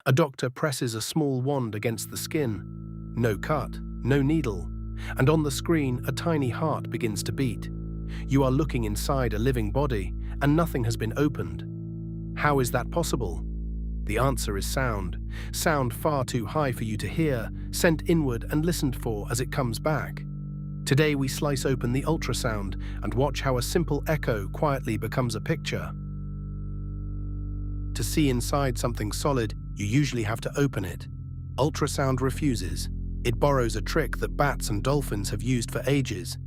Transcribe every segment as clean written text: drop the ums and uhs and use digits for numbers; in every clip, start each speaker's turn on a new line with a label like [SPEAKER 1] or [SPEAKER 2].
[SPEAKER 1] A doctor presses a small wand against the skin. No cut, no needle, and on the screen a tiny heart begins to beat. You are looking inside a living body, and nothing has been opened. How is that possible? The answer is sound. Sound far too high for you to hear, sent inward and listened for as it comes back. Today we slice open the ultrasound and watch how a simple echo quietly becomes a picture. To see inside something solid, you usually have to open it. Ultrasound refuses. It borrows a trick that bats and dolphins have used for ages.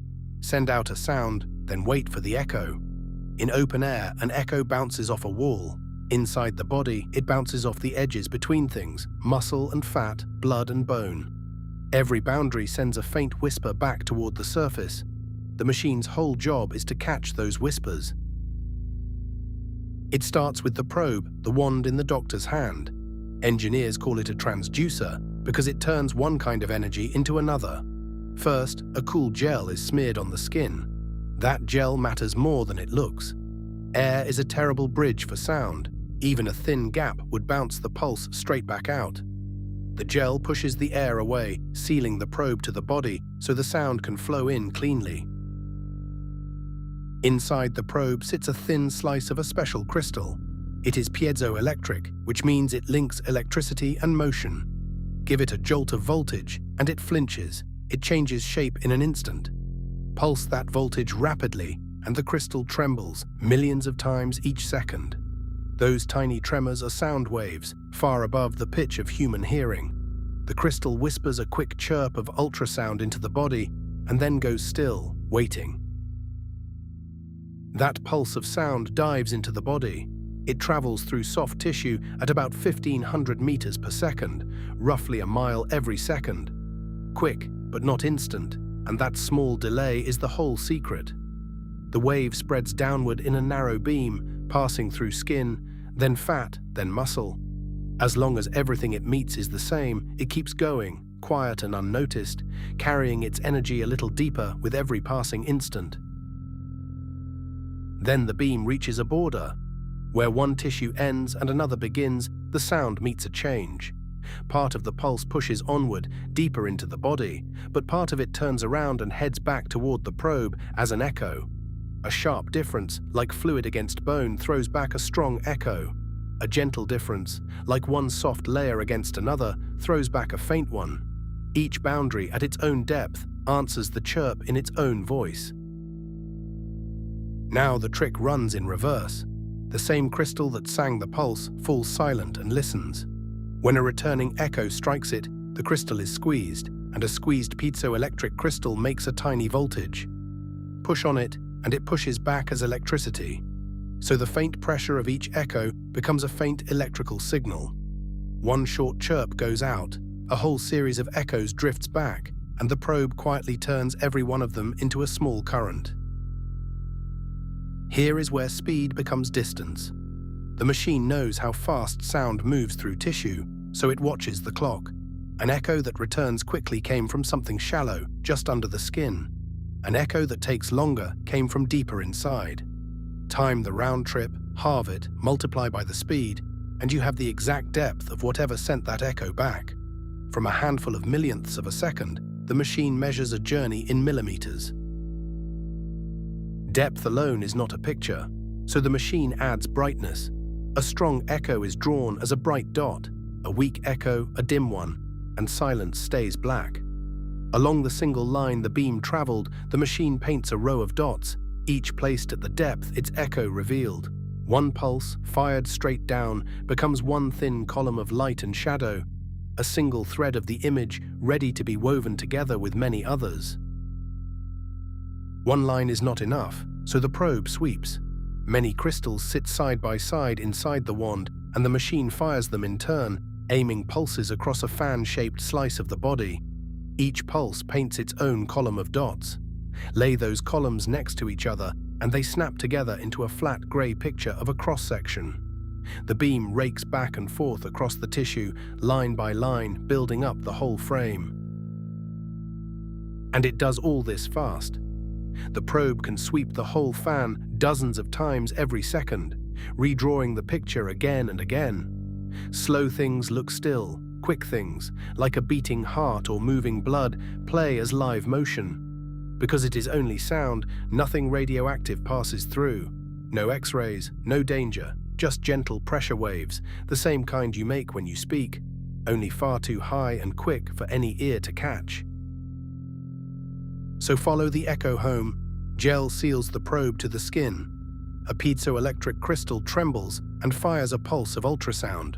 [SPEAKER 1] Send out a sound, then wait for the echo. In open air, an echo bounces off a wall. Inside the body, it bounces off the edges between things, muscle and fat, blood and bone. Every boundary sends a faint whisper back toward the surface. The machine's whole job is to catch those whispers. It starts with the probe, the wand in the doctor's hand. Engineers call it a transducer because it turns one kind of energy into another. First, a cool gel is smeared on the skin. That gel matters more than it looks. Air is a terrible bridge for sound. Even a thin gap would bounce the pulse straight back out. The gel pushes the air away, sealing the probe to the body so the sound can flow in cleanly. Inside the probe sits a thin slice of a special crystal. It is piezoelectric, which means it links electricity and motion. Give it a jolt of voltage, and it flinches. It changes shape in an instant. Pulse that voltage rapidly, and the crystal trembles millions of times each second. Those tiny tremors are sound waves, far above the pitch of human hearing. The crystal whispers a quick chirp of ultrasound into the body, and then goes still, waiting. That pulse of sound dives into the body. It travels through soft tissue at about 1,500 meters per second, roughly a mile every second. Quick, but not instant, and that small delay is the whole secret. The wave spreads downward in a narrow beam, passing through skin, then fat, then muscle. As long as everything it meets is the same, it keeps going, quiet and unnoticed, carrying its energy a little deeper with every passing instant. Then the beam reaches a border. Where one tissue ends and another begins, the sound meets a change. Part of the pulse pushes onward, deeper into the body, but part of it turns around and heads back toward the probe as an echo. A sharp difference, like fluid against bone, throws back a strong echo. A gentle difference, like one soft layer against another, throws back a faint one. Each boundary at its own depth answers the chirp in its own voice. Now the trick runs in reverse. The same crystal that sang the pulse falls silent and listens. When a returning echo strikes it, the crystal is squeezed, and a squeezed piezoelectric crystal makes a tiny voltage. Push on it, and it pushes back as electricity. So the faint pressure of each echo becomes a faint electrical signal. One short chirp goes out, a whole series of echoes drifts back, and the probe quietly turns every one of them into a small current. Here is where speed becomes distance. The machine knows how fast sound moves through tissue, so it watches the clock. An echo that returns quickly came from something shallow, just under the skin. An echo that takes longer came from deeper inside. Time the round trip, halve it, multiply by the speed, and you have the exact depth of whatever sent that echo back. From a handful of millionths of a second, the machine measures a journey in millimeters. Depth alone is not a picture, so the machine adds brightness. A strong echo is drawn as a bright dot, a weak echo a dim one, and silence stays black. Along the single line the beam traveled, the machine paints a row of dots, each placed at the depth its echo revealed. One pulse, fired straight down, becomes one thin column of light and shadow, a single thread of the image ready to be woven together with many others. One line is not enough, so the probe sweeps. Many crystals sit side by side inside the wand, and the machine fires them in turn, aiming pulses across a fan-shaped slice of the body. Each pulse paints its own column of dots. Lay those columns next to each other, and they snap together into a flat grey picture of a cross-section. The beam rakes back and forth across the tissue, line by line, building up the whole frame. And it does all this fast. The probe can sweep the whole fan dozens of times every second, redrawing the picture again and again. Slow things look still, quick things, like a beating heart or moving blood, play as live motion. Because it is only sound, nothing radioactive passes through. No X-rays, no danger, just gentle pressure waves, the same kind you make when you speak, only far too high and quick for any ear to catch. So follow the echo home. Gel seals the probe to the skin. A piezoelectric crystal trembles and fires a pulse of ultrasound.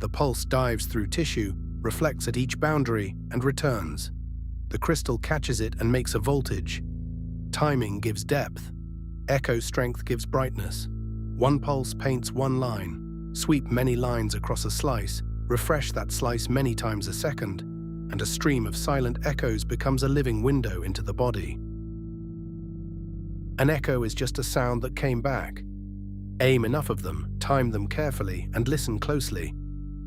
[SPEAKER 1] The pulse dives through tissue, reflects at each boundary, and returns. The crystal catches it and makes a voltage. Timing gives depth. Echo strength gives brightness. One pulse paints one line. Sweep many lines across a slice. Refresh that slice many times a second, and a stream of silent echoes becomes a living window into the body. An echo is just a sound that came back. Aim enough of them, time them carefully, and listen closely,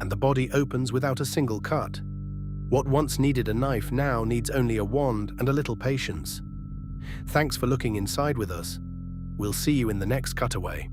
[SPEAKER 1] and the body opens without a single cut. What once needed a knife now needs only a wand and a little patience. Thanks for looking inside with us. We'll see you in the next Cutaway.